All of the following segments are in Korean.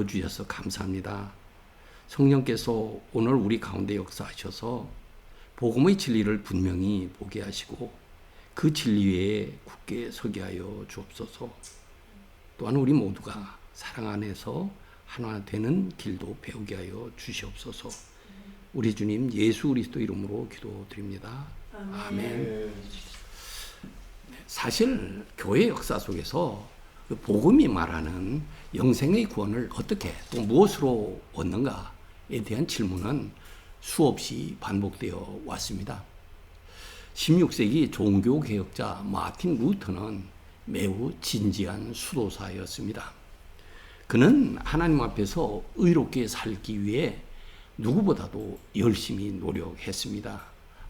주셔서 감사합니다. 성령께서 오늘 우리 가운데 역사하셔서 복음의 진리를 분명히 보게 하시고 그 진리에 굳게 서게 하여 주옵소서. 또한 우리 모두가 사랑 안에서 하나 되는 길도 배우게 하여 주시옵소서. 우리 주님 예수 그리스도 이름으로 기도드립니다. 아멘. 사실 교회 역사 속에서 그 복음이 말하는 영생의 구원을 어떻게 또 무엇으로 얻는가에 대한 질문은 수없이 반복되어 왔습니다. 16세기 종교개혁자 마틴 루터는 매우 진지한 수도사였습니다. 그는 하나님 앞에서 의롭게 살기 위해 누구보다도 열심히 노력했습니다.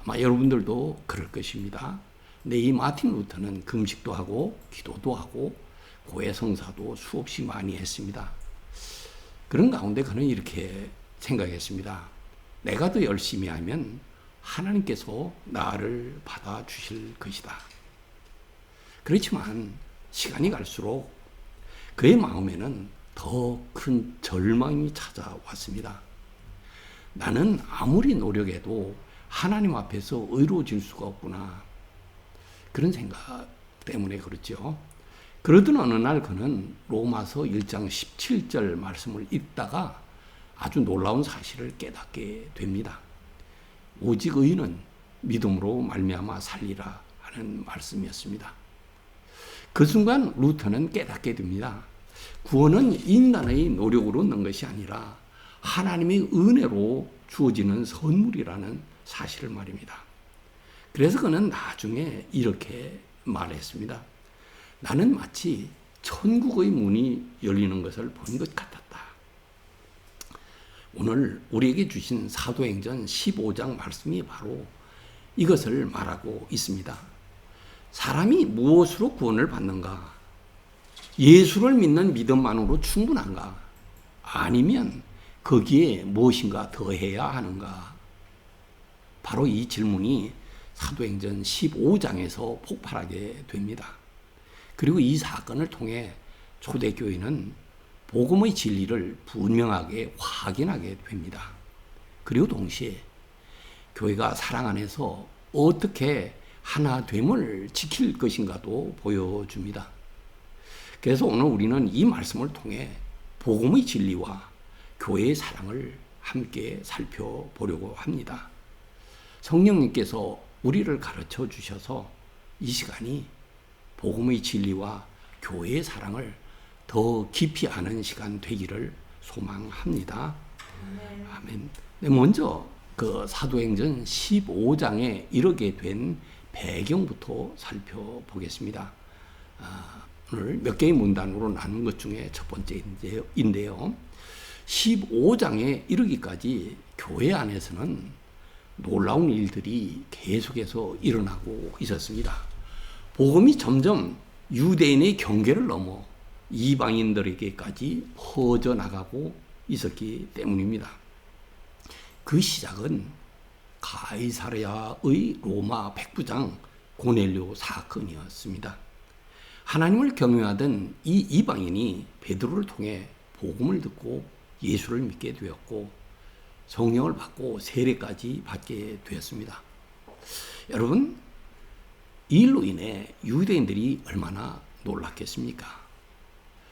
아마 여러분들도 그럴 것입니다. 근데 이 마틴 루터는 금식도 하고 기도도 하고 고해 성사도 수없이 많이 했습니다. 그런 가운데 그는 이렇게 생각했습니다. 내가 더 열심히 하면 하나님께서 나를 받아주실 것이다. 그렇지만 시간이 갈수록 그의 마음에는 더 큰 절망이 찾아왔습니다. 나는 아무리 노력해도 하나님 앞에서 의로워질 수가 없구나. 그런 생각 때문에 그렇죠. 그러던 어느 날 그는 로마서 1장 17절 말씀을 읽다가 아주 놀라운 사실을 깨닫게 됩니다. 오직 의인은 믿음으로 말미암아 살리라 하는 말씀이었습니다. 그 순간 루터는 깨닫게 됩니다. 구원은 인간의 노력으로 얻는 것이 아니라 하나님의 은혜로 주어지는 선물이라는 사실을 말입니다. 그래서 그는 나중에 이렇게 말했습니다. 나는 마치 천국의 문이 열리는 것을 본 것 같았다. 오늘 우리에게 주신 사도행전 15장 말씀이 바로 이것을 말하고 있습니다. 사람이 무엇으로 구원을 받는가? 예수를 믿는 믿음만으로 충분한가? 아니면 거기에 무엇인가 더해야 하는가? 바로 이 질문이 사도행전 15장에서 폭발하게 됩니다. 그리고 이 사건을 통해 초대교회는 복음의 진리를 분명하게 확인하게 됩니다. 그리고 동시에 교회가 사랑 안에서 어떻게 하나됨을 지킬 것인가도 보여줍니다. 그래서 오늘 우리는 이 말씀을 통해 복음의 진리와 교회의 사랑을 함께 살펴보려고 합니다. 성령님께서 우리를 가르쳐 주셔서 이 시간이 복음의 진리와 교회의 사랑을 더 깊이 아는 시간 되기를 소망합니다. 아멘. 먼저 그 사도행전 15장에 이르게 된 배경부터 살펴보겠습니다. 오늘 몇 개의 문단으로 나눈 것 중에 첫 번째인데요. 15장에 이르기까지 교회 안에서는 놀라운 일들이 계속해서 일어나고 있었습니다. 복음이 점점 유대인의 경계를 넘어 이방인들에게까지 퍼져나가고 있었기 때문입니다. 그 시작은 가이사랴의 로마 백부장 고넬료 사건이었습니다. 하나님을 경외하던 이 이방인이 베드로를 통해 복음을 듣고 예수를 믿게 되었고 성령을 받고 세례까지 받게 되었습니다. 여러분, 이 일로 인해 유대인들이 얼마나 놀랐겠습니까?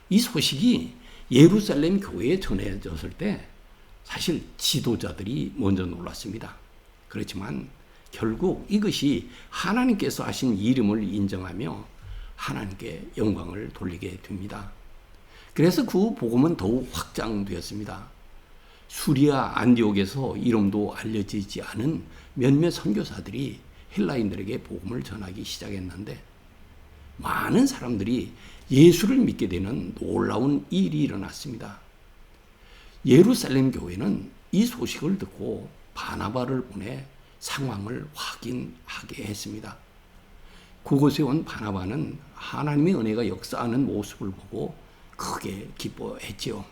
이 소식이 예루살렘 교회에 전해졌을 때 사실 지도자들이 먼저 놀랐습니다. 그렇지만 결국 이것이 하나님께서 하신 이름을 인정하며 하나님께 영광을 돌리게 됩니다. 그래서 그 복음은 더욱 확장되었습니다. 수리아 안디옥에서 이름도 알려지지 않은 몇몇 선교사들이 헬라인들에게 복음을 전하기 시작했는데 많은 사람들이 예수를 믿게 되는 놀라운 일이 일어났습니다. 예루살렘 교회는 이 소식을 듣고 바나바를 보내 상황을 확인하게 했습니다. 그곳에 온 바나바는 하나님의 은혜가 역사하는 모습을 보고 크게 기뻐했지요.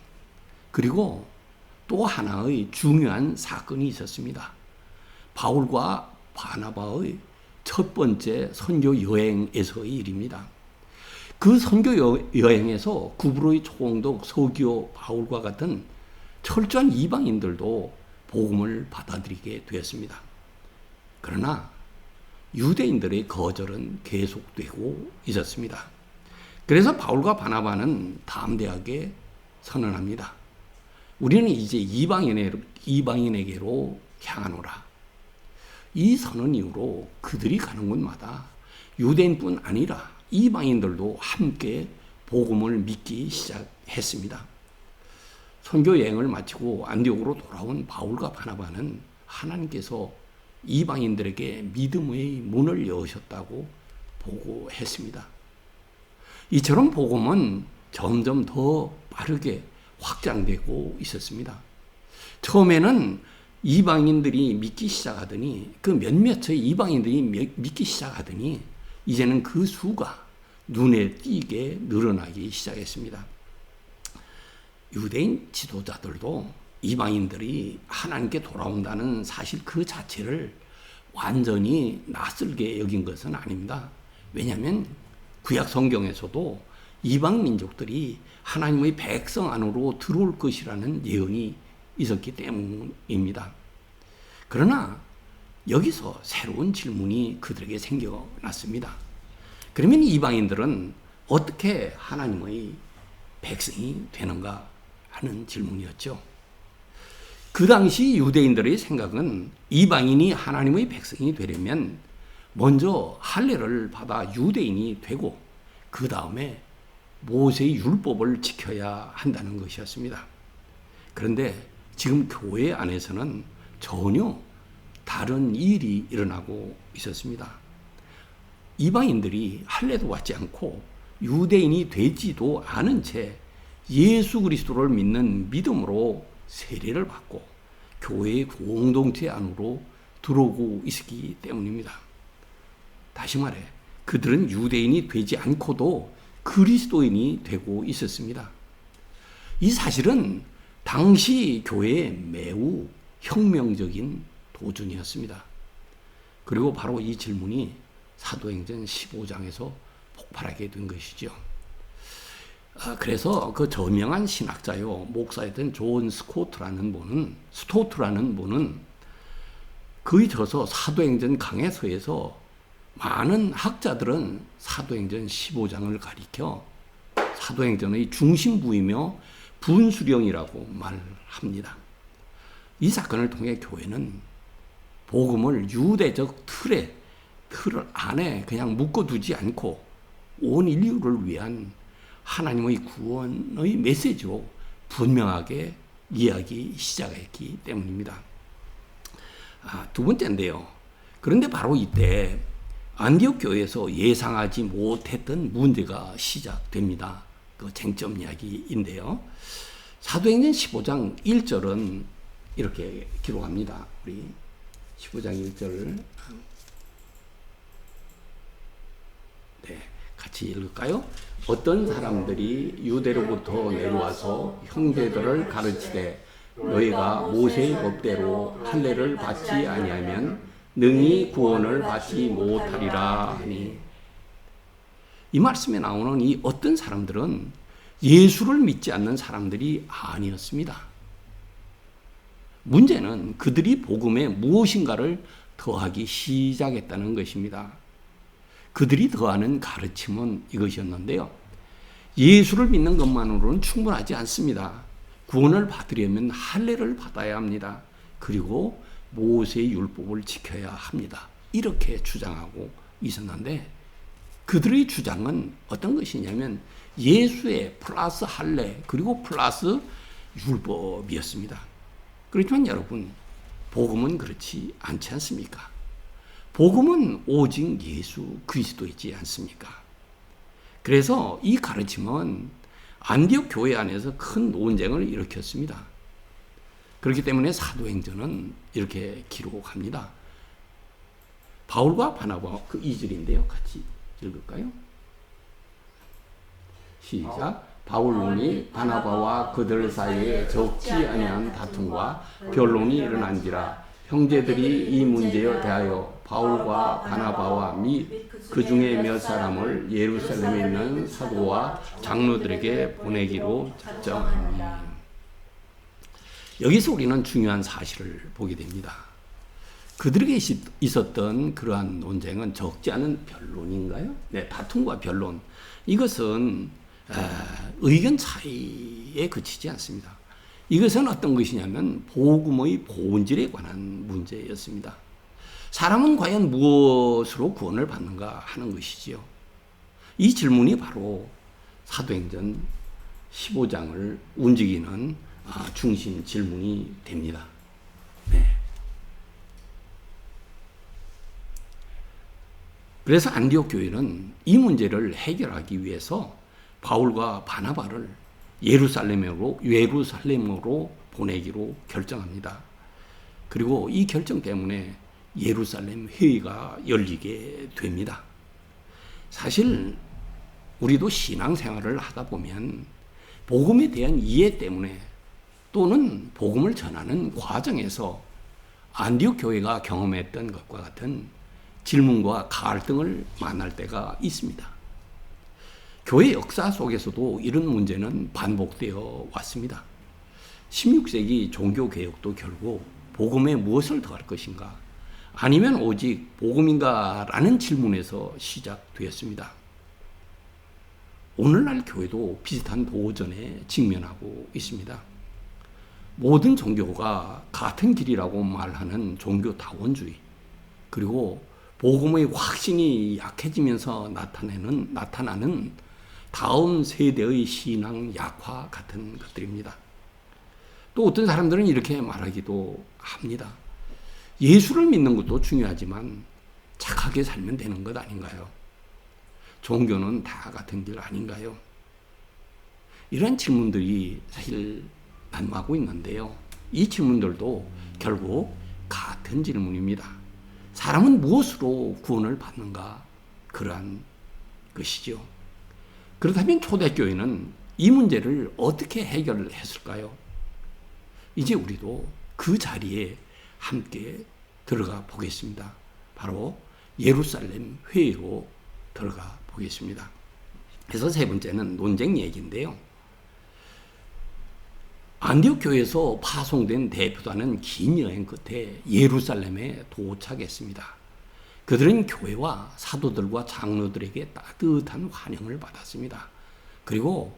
그리고 또 하나의 중요한 사건이 있었습니다. 바울과 바나바의 첫 번째 선교 여행에서의 일입니다. 그 선교 여행에서 구브로의 총독 서기오 바울과 같은 철저한 이방인들도 복음을 받아들이게 되었습니다. 그러나 유대인들의 거절은 계속되고 있었습니다. 그래서 바울과 바나바는 담대하게 선언합니다. 우리는 이제 이방인에게로 향하노라. 이 선언 이후로 그들이 가는 곳마다 유대인뿐 아니라 이방인들도 함께 복음을 믿기 시작했습니다. 선교 여행을 마치고 안디옥으로 돌아온 바울과 바나바는 하나님께서 이방인들에게 믿음의 문을 여셨다고 보고했습니다. 이처럼 복음은 점점 더 빠르게 확장되고 있었습니다. 처음에는 이방인들이 믿기 시작하더니 그 몇몇의 이방인들이 믿기 시작하더니 이제는 그 수가 눈에 띄게 늘어나기 시작했습니다. 유대인 지도자들도 이방인들이 하나님께 돌아온다는 사실 그 자체를 완전히 낯설게 여긴 것은 아닙니다. 왜냐하면 구약 성경에서도 이방 민족들이 하나님의 백성 안으로 들어올 것이라는 예언이 있었기 때문입니다. 그러나 여기서 새로운 질문이 그들에게 생겨났습니다. 그러면 이방인들은 어떻게 하나님의 백성이 되는가 하는 질문이었죠. 그 당시 유대인들의 생각은 이방인이 하나님의 백성이 되려면 먼저 할례를 받아 유대인이 되고 그 다음에 모세의 율법을 지켜야 한다는 것이었습니다. 그런데 지금 교회 안에서는 전혀 다른 일이 일어나고 있었습니다. 이방인들이 할례도 받지 않고 유대인이 되지도 않은 채 예수 그리스도를 믿는 믿음으로 세례를 받고 교회의 공동체 안으로 들어오고 있기 때문입니다. 다시 말해 그들은 유대인이 되지 않고도 그리스도인이 되고 있었습니다. 이 사실은 당시 교회의 매우 혁명적인 도전이었습니다. 그리고 바로 이 질문이 사도행전 15장에서 폭발하게 된 것이죠. 그래서 그 저명한 신학자요 목사였던 존 스토트라는 분은 그의 저서 사도행전 강해서에서 많은 학자들은 사도행전 15장을 가리켜 사도행전의 중심부이며 분수령이라고 말합니다. 이 사건을 통해 교회는 복음을 유대적 틀 안에 그냥 묶어두지 않고 온 인류를 위한 하나님의 구원의 메시지로 분명하게 이야기 시작했기 때문입니다. 두 번째인데요. 그런데 바로 이때 안디옥 교회에서 예상하지 못했던 문제가 시작됩니다. 그 쟁점 이야기인데요. 사도행전 15장 1절은 이렇게 기록합니다. 우리 15장 1절 같이 읽을까요? 어떤 사람들이 유대로부터 내려와서 형제들을 가르치되 너희가 모세의 법대로 할례를 받지 아니하면 능히 구원을 받지 못하리라 하니, 이 말씀에 나오는 이 어떤 사람들은 예수를 믿지 않는 사람들이 아니었습니다. 문제는 그들이 복음에 무엇인가를 더하기 시작했다는 것입니다. 그들이 더하는 가르침은 이것이었는데요. 예수를 믿는 것만으로는 충분하지 않습니다. 구원을 받으려면 할례를 받아야 합니다. 그리고 모세의 율법을 지켜야 합니다. 이렇게 주장하고 있었는데 그들의 주장은 어떤 것이냐면 예수의 플러스 할례 그리고 플러스 율법이었습니다. 그렇지만 여러분, 복음은 그렇지 않지 않습니까? 복음은 오직 예수 그리스도이지 않습니까? 그래서 이 가르침은 안디옥 교회 안에서 큰 논쟁을 일으켰습니다. 그렇기 때문에 사도행전은 이렇게 기록합니다. 바울과 바나바 그 2절인데요. 같이 읽을까요? 시작. 바울론이 바나바와 그들 사이에 적지 아니한 다툼과 변론이 일어난지라 형제들이 이 문제에 대하여 바울과 바나바와 및 그 중에 몇 사람을 예루살렘에 있는 사도와 장로들에게 보내기로 작정하니. 여기서 우리는 중요한 사실을 보게 됩니다. 그들에게 있었던 그러한 논쟁은 적지 않은 변론인가요? 네, 다툼과 변론. 이것은 의견 차이에 그치지 않습니다. 이것은 어떤 것이냐면 복음의 본질에 관한 문제였습니다. 사람은 과연 무엇으로 구원을 받는가 하는 것이지요. 이 질문이 바로 사도행전 15장을 움직이는 중심 질문이 됩니다. 네. 그래서 안디옥 교회는 이 문제를 해결하기 위해서 바울과 바나바를 예루살렘으로 보내기로 결정합니다. 그리고 이 결정 때문에 예루살렘 회의가 열리게 됩니다. 사실 우리도 신앙생활을 하다 보면 복음에 대한 이해 때문에 또는 복음을 전하는 과정에서 안디옥 교회가 경험했던 것과 같은 질문과 갈등을 만날 때가 있습니다. 교회 역사 속에서도 이런 문제는 반복되어 왔습니다. 16세기 종교개혁도 결국 복음에 무엇을 더할 것인가, 아니면 오직 복음인가 라는 질문에서 시작되었습니다. 오늘날 교회도 비슷한 도전에 직면하고 있습니다. 모든 종교가 같은 길이라고 말하는 종교다원주의, 그리고 복음의 확신이 약해지면서 나타나는 다음 세대의 신앙 약화 같은 것들입니다. 또 어떤 사람들은 이렇게 말하기도 합니다. 예수를 믿는 것도 중요하지만 착하게 살면 되는 것 아닌가요? 종교는 다 같은 길 아닌가요? 이런 질문들이 사실 난무하고 있는데요. 이 질문들도 결국 같은 질문입니다. 사람은 무엇으로 구원을 받는가? 그러한 것이죠. 그렇다면 초대교회는 이 문제를 어떻게 해결했을까요? 이제 우리도 그 자리에 함께 들어가 보겠습니다. 바로 예루살렘 회의로 들어가 보겠습니다. 그래서 세 번째는 논쟁 얘기인데요. 안디옥 교회에서 파송된 대표단은 긴 여행 끝에 예루살렘에 도착했습니다. 그들은 교회와 사도들과 장로들에게 따뜻한 환영을 받았습니다. 그리고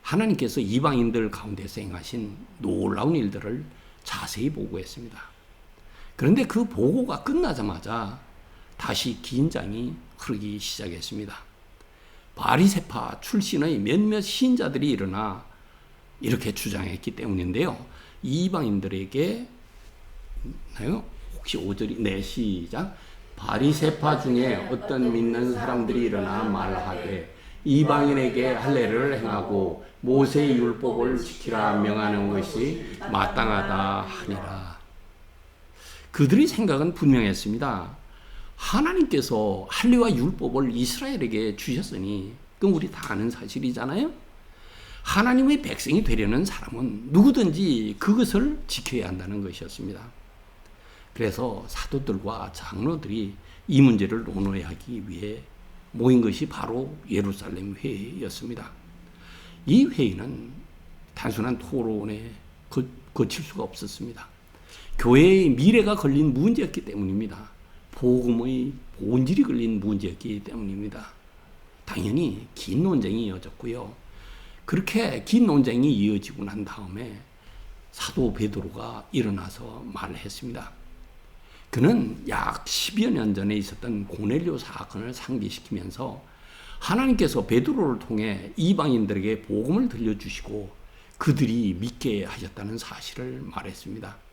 하나님께서 이방인들 가운데서 행하신 놀라운 일들을 자세히 보고했습니다. 그런데 그 보고가 끝나자마자 다시 긴장이 흐르기 시작했습니다. 바리새파 출신의 몇몇 신자들이 일어나 이렇게 주장했기 때문인데요. 이방인들에게 혹시 5절이 네 시작. 바리새파 중에 어떤 믿는 사람들이 일어나 말하되 이방인에게 할례를 행하고 모세의 율법을 지키라 명하는 것이 마땅하다 하니라. 그들의 생각은 분명했습니다. 하나님께서 할례와 율법을 이스라엘에게 주셨으니 그건 우리 다 아는 사실이잖아요. 하나님의 백성이 되려는 사람은 누구든지 그것을 지켜야 한다는 것이었습니다. 그래서 사도들과 장로들이 이 문제를 논의하기 위해 모인 것이 바로 예루살렘 회의였습니다. 이 회의는 단순한 토론에 거칠 수가 없었습니다. 교회의 미래가 걸린 문제였기 때문입니다. 복음의 본질이 걸린 문제였기 때문입니다. 당연히 긴 논쟁이 이어졌고요. 그렇게 긴 논쟁이 이어지고 난 다음에 사도 베드로가 일어나서 말을 했습니다. 그는 약 10여 년 전에 있었던 고넬료 사건을 상기시키면서 하나님께서 베드로를 통해 이방인들에게 복음을 들려주시고 그들이 믿게 하셨다는 사실을 말했습니다.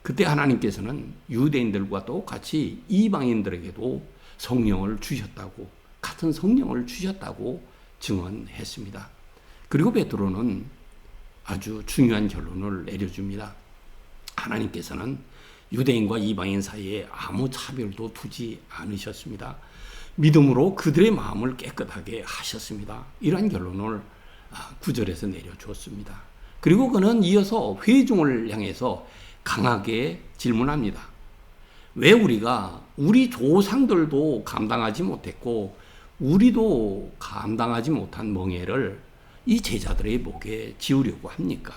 그때 하나님께서는 유대인들과 똑같이 이방인들에게도 성령을 주셨다고, 같은 성령을 주셨다고 증언했습니다. 그리고 베드로는 아주 중요한 결론을 내려줍니다. 하나님께서는 유대인과 이방인 사이에 아무 차별도 두지 않으셨습니다. 믿음으로 그들의 마음을 깨끗하게 하셨습니다. 이러한 결론을 9절에서 내려주었습니다. 그리고 그는 이어서 회중을 향해서 강하게 질문합니다. 왜 우리 조상들도 감당하지 못했고 우리도 감당하지 못한 멍에를 이 제자들의 목에 지우려고 합니까?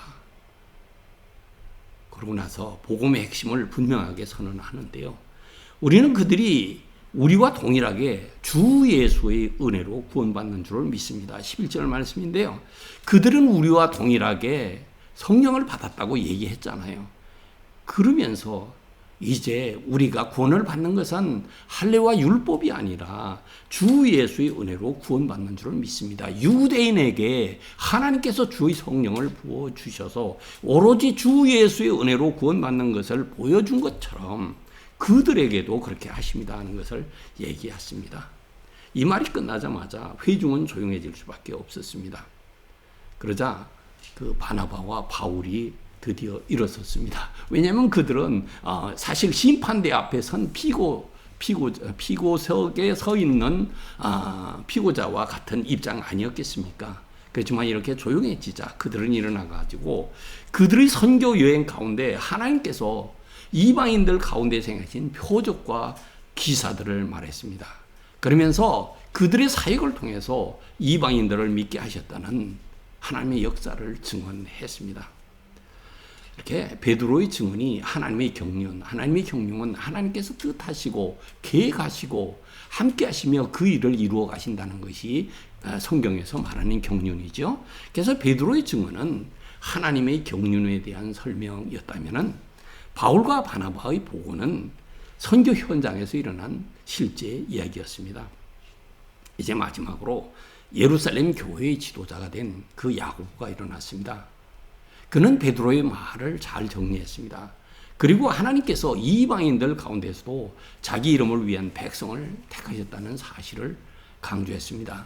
그러고 나서 복음의 핵심을 분명하게 선언하는데요. 우리는 그들이 우리와 동일하게 주 예수의 은혜로 구원받는 줄을 믿습니다. 11절 말씀인데요. 그들은 우리와 동일하게 성령을 받았다고 얘기했잖아요. 그러면서 이제 우리가 구원을 받는 것은 할례와 율법이 아니라 주 예수의 은혜로 구원받는 줄을 믿습니다. 유대인에게 하나님께서 주의 성령을 부어주셔서 오로지 주 예수의 은혜로 구원받는 것을 보여준 것처럼 그들에게도 그렇게 하십니다 하는 것을 얘기했습니다. 이 말이 끝나자마자 회중은 조용해질 수밖에 없었습니다. 그러자 그 바나바와 바울이 드디어 일어섰습니다. 왜냐하면 그들은 사실 심판대 앞에 선 피고석에 서 있는 피고자와 같은 입장 아니었겠습니까? 그렇지만 이렇게 조용해지자 그들은 일어나가지고 그들의 선교 여행 가운데 하나님께서 이방인들 가운데 생하신 표적과 기사들을 말했습니다. 그러면서 그들의 사역을 통해서 이방인들을 믿게 하셨다는 하나님의 역사를 증언했습니다. 이렇게 베드로의 증언이 하나님의 경륜은 하나님께서 뜻하시고 계획하시고 함께 하시며 그 일을 이루어 가신다는 것이 성경에서 말하는 경륜이죠. 그래서 베드로의 증언은 하나님의 경륜에 대한 설명이었다면 바울과 바나바의 보고는 선교 현장에서 일어난 실제 이야기였습니다. 이제 마지막으로 예루살렘 교회의 지도자가 된 그 야고보가 일어났습니다. 그는 베드로의 말을 잘 정리했습니다. 그리고 하나님께서 이방인들 가운데서도 자기 이름을 위한 백성을 택하셨다는 사실을 강조했습니다.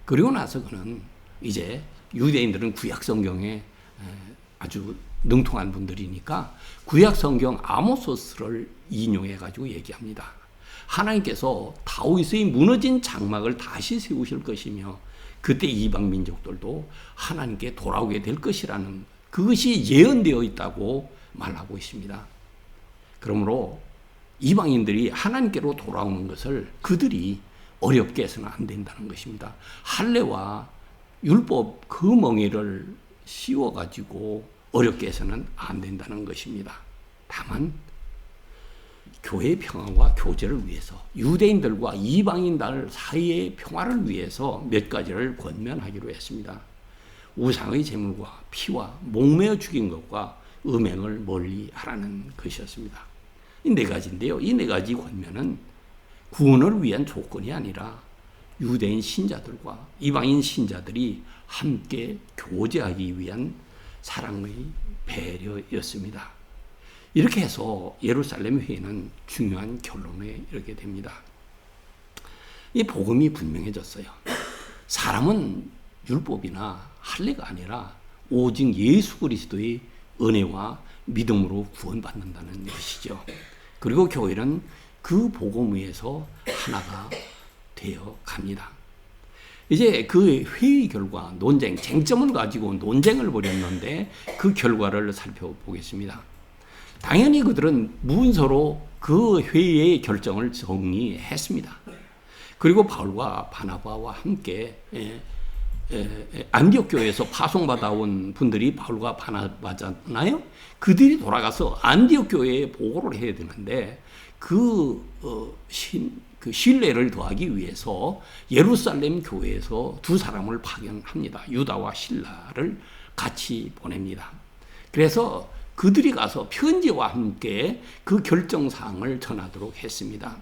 그리고 나서 그는 이제 유대인들은 구약 성경에 아주 능통한 분들이니까 구약 성경 아모스를 인용해 가지고 얘기합니다. 하나님께서 다윗의 무너진 장막을 다시 세우실 것이며 그때 이방 민족들도 하나님께 돌아오게 될 것이라는 그것이 예언되어 있다고 말하고 있습니다. 그러므로 이방인들이 하나님께로 돌아오는 것을 그들이 어렵게 해서는 안 된다는 것입니다. 할례와 율법 그 멍에를 씌워가지고 어렵게 해서는 안 된다는 것입니다. 다만 교회의 평화와 교제를 위해서 유대인들과 이방인들 사이의 평화를 위해서 몇 가지를 권면하기로 했습니다. 우상의 제물과 피와 목매어 죽인 것과 음행을 멀리 하라는 것이었습니다. 이 네 가지인데요. 이 네 가지 권면은 구원을 위한 조건이 아니라 유대인 신자들과 이방인 신자들이 함께 교제하기 위한 사랑의 배려였습니다. 이렇게 해서 예루살렘 회의는 중요한 결론에 이르게 됩니다. 이 복음이 분명해졌어요. 사람은 율법이나 할례가 아니라 오직 예수 그리스도의 은혜와 믿음으로 구원받는다는 것이죠. 그리고 교회는 그 복음 위에서 하나가 되어 갑니다. 이제 그 회의 결과 쟁점을 가지고 논쟁을 벌였는데 그 결과를 살펴보겠습니다. 당연히 그들은 문서로 그 회의의 결정을 정리했습니다. 그리고 바울과 바나바와 함께 안디옥 교회에서 파송받아 온 분들이 바울과 바나바잖아요. 그들이 돌아가서 안디옥 교회에 보고를 해야 되는데 그 신뢰를 더하기 위해서 예루살렘 교회에서 두 사람을 파견합니다. 유다와 실라를 같이 보냅니다. 그래서 그들이 가서 편지와 함께 그 결정사항을 전하도록 했습니다.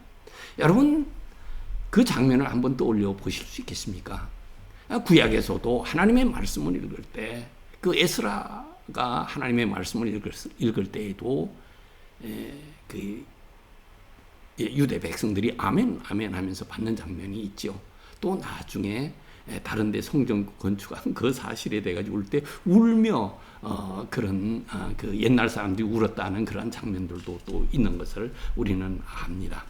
여러분 그 장면을 한번 떠올려 보실 수 있겠습니까? 구약에서도 하나님의 말씀을 읽을 때 그 에스라가 하나님의 말씀을 읽을 때에도 그 유대 백성들이 아멘 아멘 하면서 받는 장면이 있죠. 또 나중에 다른 데 성전 건축한 그 사실에 대해 가지고 울 때 울며 그런 그 옛날 사람들이 울었다는 그런 장면들도 또 있는 것을 우리는 압니다.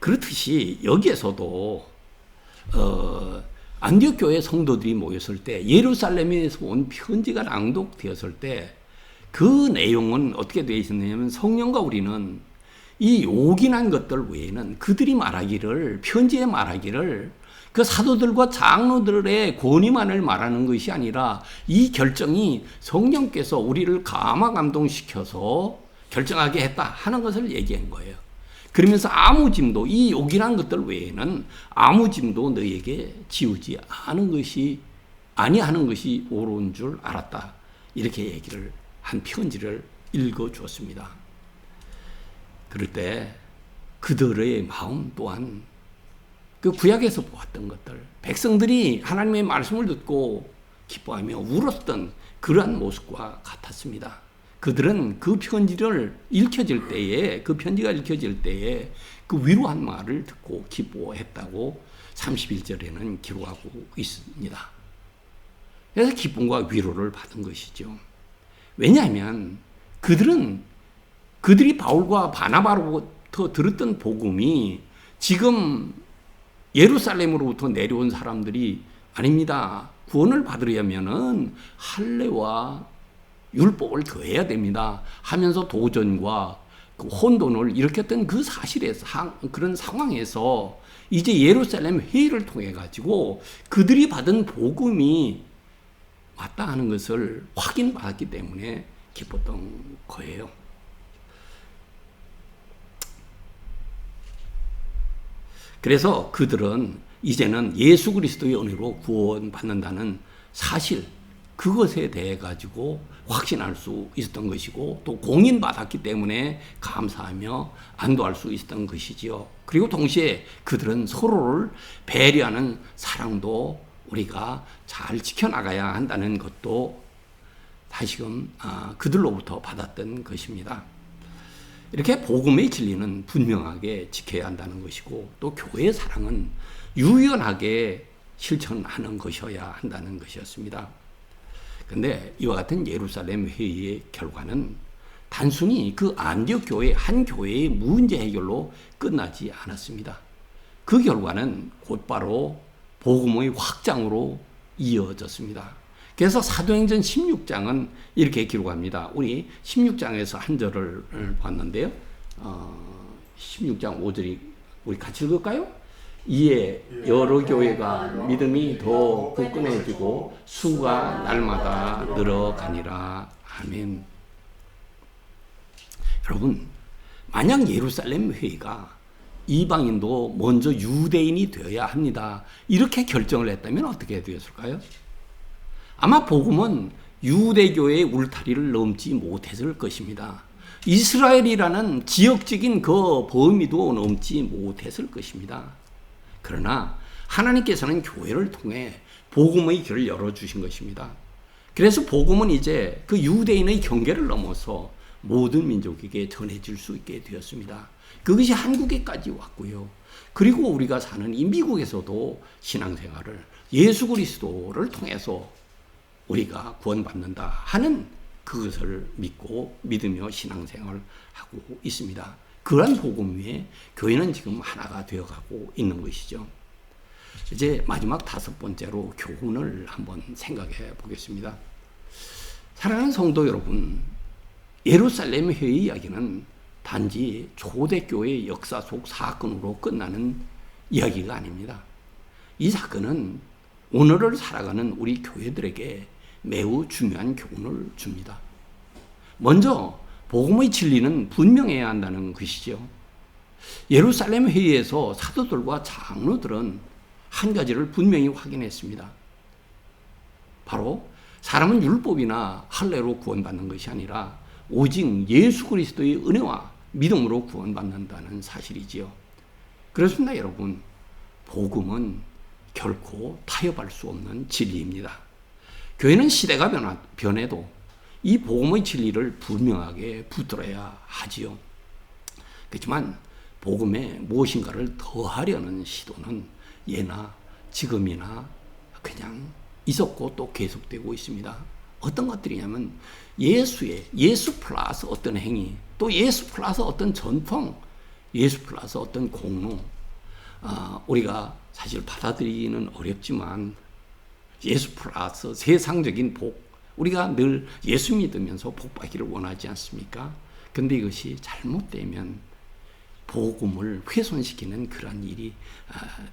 그렇듯이 여기에서도 안디옥 교회 성도들이 모였을 때 예루살렘에서 온 편지가 낭독되었을 때 그 내용은 어떻게 되어 있었냐면 성령과 우리는 이 요긴한 것들 외에는 그들이 말하기를, 편지에 말하기를 그 사도들과 장로들의 권위만을 말하는 것이 아니라 이 결정이 성령께서 우리를 감화 감동시켜서 결정하게 했다 하는 것을 얘기한 거예요. 그러면서 아무 짐도, 이 요긴한 것들 외에는 아무 짐도 너에게 지우지 아니하는 것이 옳은 줄 알았다. 이렇게 얘기를 한 편지를 읽어 주었습니다. 그럴 때 그들의 마음 또한 그 구약에서 보았던 것들, 백성들이 하나님의 말씀을 듣고 기뻐하며 울었던 그러한 모습과 같았습니다. 그들은 그 편지가 읽혀질 때에 그 위로한 말을 듣고 기뻐했다고 31절에는 기록하고 있습니다. 그래서 기쁨과 위로를 받은 것이죠. 왜냐하면 그들이 바울과 바나바로부터 들었던 복음이 지금 예루살렘으로부터 내려온 사람들이 아닙니다. 구원을 받으려면은 할례와 율법을 더해야 됩니다. 하면서 도전과 그 혼돈을 일으켰던 그 사실에서, 그런 상황에서 이제 예루살렘 회의를 통해 가지고 그들이 받은 복음이 맞다 하는 것을 확인받았기 때문에 기뻤던 거예요. 그래서 그들은 이제는 예수 그리스도의 은혜로 구원받는다는 사실, 그것에 대해 가지고 확신할 수 있었던 것이고 또 공인받았기 때문에 감사하며 안도할 수 있었던 것이지요. 그리고 동시에 그들은 서로를 배려하는 사랑도 우리가 잘 지켜나가야 한다는 것도 다시금 그들로부터 받았던 것입니다. 이렇게 복음의 진리는 분명하게 지켜야 한다는 것이고 또 교회의 사랑은 유연하게 실천하는 것이어야 한다는 것이었습니다. 그런데 이와 같은 예루살렘 회의의 결과는 단순히 그 안디옥 교회 한 교회의 문제 해결로 끝나지 않았습니다. 그 결과는 곧바로 복음의 확장으로 이어졌습니다. 그래서 사도행전 16장은 이렇게 기록합니다. 우리 16장에서 한 절을 봤는데요. 16장 5절이 우리 같이 읽을까요? 이에 여러 교회가 믿음이 더 굳건해지고 수가 날마다 늘어가니라. 아멘. 여러분, 만약 예루살렘 회의가 이방인도 먼저 유대인이 되어야 합니다, 이렇게 결정을 했다면 어떻게 되었을까요? 아마 복음은 유대교의 울타리를 넘지 못했을 것입니다. 이스라엘이라는 지역적인 그 범위도 넘지 못했을 것입니다. 그러나 하나님께서는 교회를 통해 복음의 길을 열어주신 것입니다. 그래서 복음은 이제 그 유대인의 경계를 넘어서 모든 민족에게 전해질 수 있게 되었습니다. 그것이 한국에까지 왔고요. 그리고 우리가 사는 이 미국에서도 신앙생활을 예수 그리스도를 통해서 우리가 구원받는다 하는 그것을 믿으며 신앙생활을 하고 있습니다. 그러한 복음 위에 교회는 지금 하나가 되어가고 있는 것이죠. 이제 마지막 5번째로 교훈을 한번 생각해 보겠습니다. 사랑하는 성도 여러분, 예루살렘 회의 이야기는 단지 초대교회 역사 속 사건으로 끝나는 이야기가 아닙니다. 이 사건은 오늘을 살아가는 우리 교회들에게 매우 중요한 교훈을 줍니다. 먼저 복음의 진리는 분명해야 한다는 것이죠. 예루살렘 회의에서 사도들과 장로들은 한 가지를 분명히 확인했습니다. 바로 사람은 율법이나 할례로 구원받는 것이 아니라 오직 예수 그리스도의 은혜와 믿음으로 구원받는다는 사실이지요. 그렇습니다, 여러분. 복음은 결코 타협할 수 없는 진리입니다. 교회는 시대가 변해도 이 복음의 진리를 분명하게 붙들어야 하지요. 그렇지만 복음에 무엇인가를 더하려는 시도는 예나 지금이나 그냥 있었고 또 계속되고 있습니다. 어떤 것들이냐면 예수 플러스 어떤 행위, 또 예수 플러스 어떤 전통, 예수 플러스 어떤 공로, 우리가 사실 받아들이기는 어렵지만 예수 플러스 세상적인 복, 우리가 늘 예수 믿으면서 복 받기를 원하지 않습니까? 근데 이것이 잘못되면 복음을 훼손시키는 그런 일이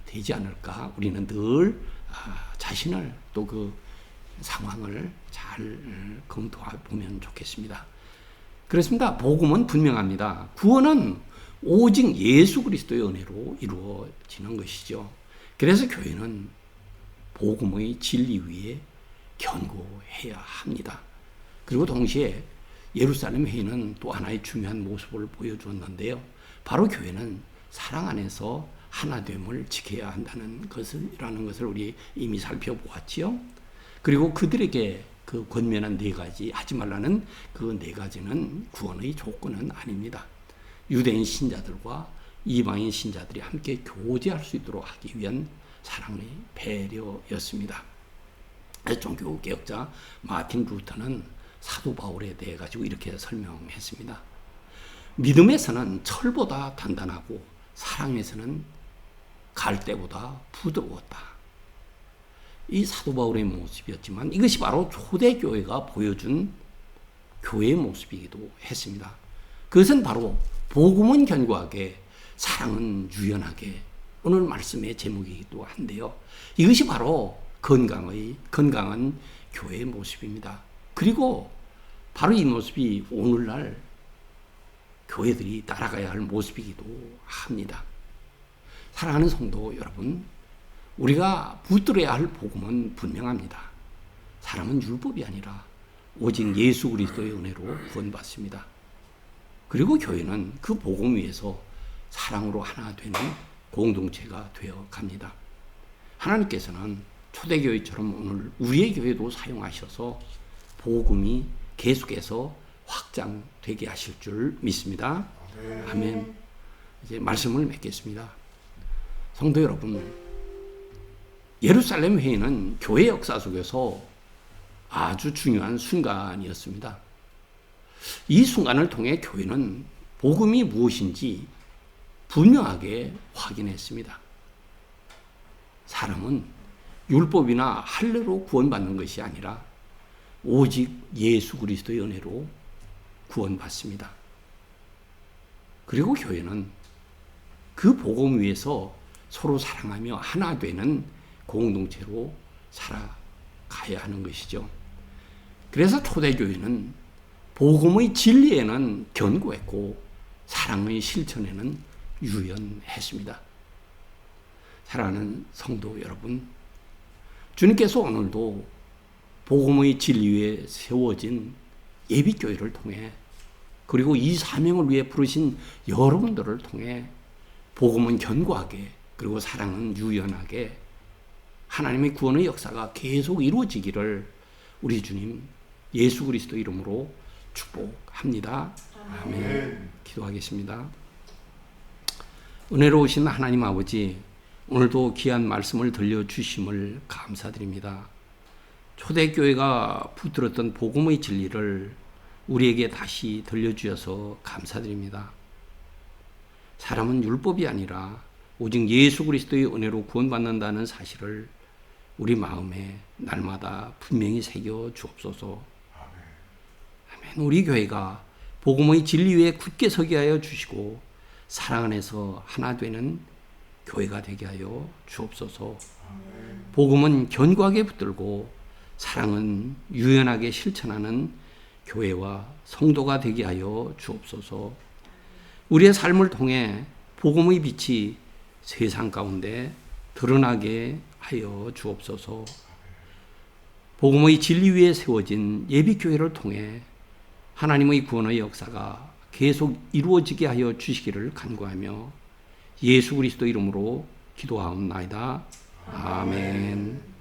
되지 않을까. 우리는 늘 자신을 또 그 상황을 잘 검토해 보면 좋겠습니다. 그렇습니다. 복음은 분명합니다. 구원은 오직 예수 그리스도의 은혜로 이루어지는 것이죠. 그래서 교회는 복음의 진리 위에 견고해야 합니다. 그리고 동시에 예루살렘 회의는 또 하나의 중요한 모습을 보여주었는데요. 바로 교회는 사랑 안에서 하나됨을 지켜야 한다는 것이라는 것을 우리 이미 살펴보았지요. 그리고 그들에게 그 권면한 4가지 하지 말라는 그 4가지는 구원의 조건은 아닙니다. 유대인 신자들과 이방인 신자들이 함께 교제할 수 있도록 하기 위한 사랑의 배려였습니다. 종교개혁자 마틴 루터는 사도 바울에 대해 가지고 이렇게 설명했습니다. 믿음에서는 철보다 단단하고 사랑에서는 갈대보다 부드러웠다. 이 사도 바울의 모습이었지만 이것이 바로 초대교회가 보여준 교회의 모습이기도 했습니다. 그것은 바로 복음은 견고하게, 사랑은 유연하게, 오늘 말씀의 제목이기도 한데요. 이것이 바로 건강한 교회의 모습입니다. 그리고 바로 이 모습이 오늘날 교회들이 따라가야 할 모습이기도 합니다. 사랑하는 성도 여러분, 우리가 붙들어야 할 복음은 분명합니다. 사람은 율법이 아니라 오직 예수 그리스도의 은혜로 구원받습니다. 그리고 교회는 그 복음 위에서 사랑으로 하나 되는 공동체가 되어 갑니다. 하나님께서는 초대교회처럼 오늘 우리의 교회도 사용하셔서 복음이 계속해서 확장되게 하실 줄 믿습니다. 아멘. 이제 말씀을 맺겠습니다. 성도 여러분, 예루살렘 회의는 교회 역사 속에서 아주 중요한 순간이었습니다. 이 순간을 통해 교회는 복음이 무엇인지 분명하게 확인했습니다. 사람은 율법이나 할례로 구원받는 것이 아니라 오직 예수 그리스도의 은혜로 구원받습니다. 그리고 교회는 그 복음 위에서 서로 사랑하며 하나 되는 공동체로 살아가야 하는 것이죠. 그래서 초대교회는 복음의 진리에는 견고했고 사랑의 실천에는 유연했습니다. 사랑하는 성도 여러분, 주님께서 오늘도 복음의 진리 위에 세워진 예비교회를 통해 그리고 이 사명을 위해 부르신 여러분들을 통해 복음은 견고하게 그리고 사랑은 유연하게 하나님의 구원의 역사가 계속 이루어지기를 우리 주님 예수 그리스도 이름으로 축복합니다. 아멘. 기도하겠습니다. 은혜로우신 하나님 아버지, 오늘도 귀한 말씀을 들려주심을 감사드립니다. 초대교회가 붙들었던 복음의 진리를 우리에게 다시 들려주셔서 감사드립니다. 사람은 율법이 아니라 오직 예수 그리스도의 은혜로 구원받는다는 사실을 우리 마음에 날마다 분명히 새겨 주옵소서. 아멘. 우리 교회가 복음의 진리 위에 굳게 서게 하여 주시고 사랑 안에서 하나 되는 교회가 되게 하여 주옵소서. 복음은 견고하게 붙들고 사랑은 유연하게 실천하는 교회와 성도가 되게 하여 주옵소서. 우리의 삶을 통해 복음의 빛이 세상 가운데 드러나게 하여 주옵소서. 복음의 진리 위에 세워진 예비교회를 통해 하나님의 구원의 역사가 계속 이루어지게 하여 주시기를 간구하며 예수 그리스도 이름으로 기도하옵나이다. 아멘.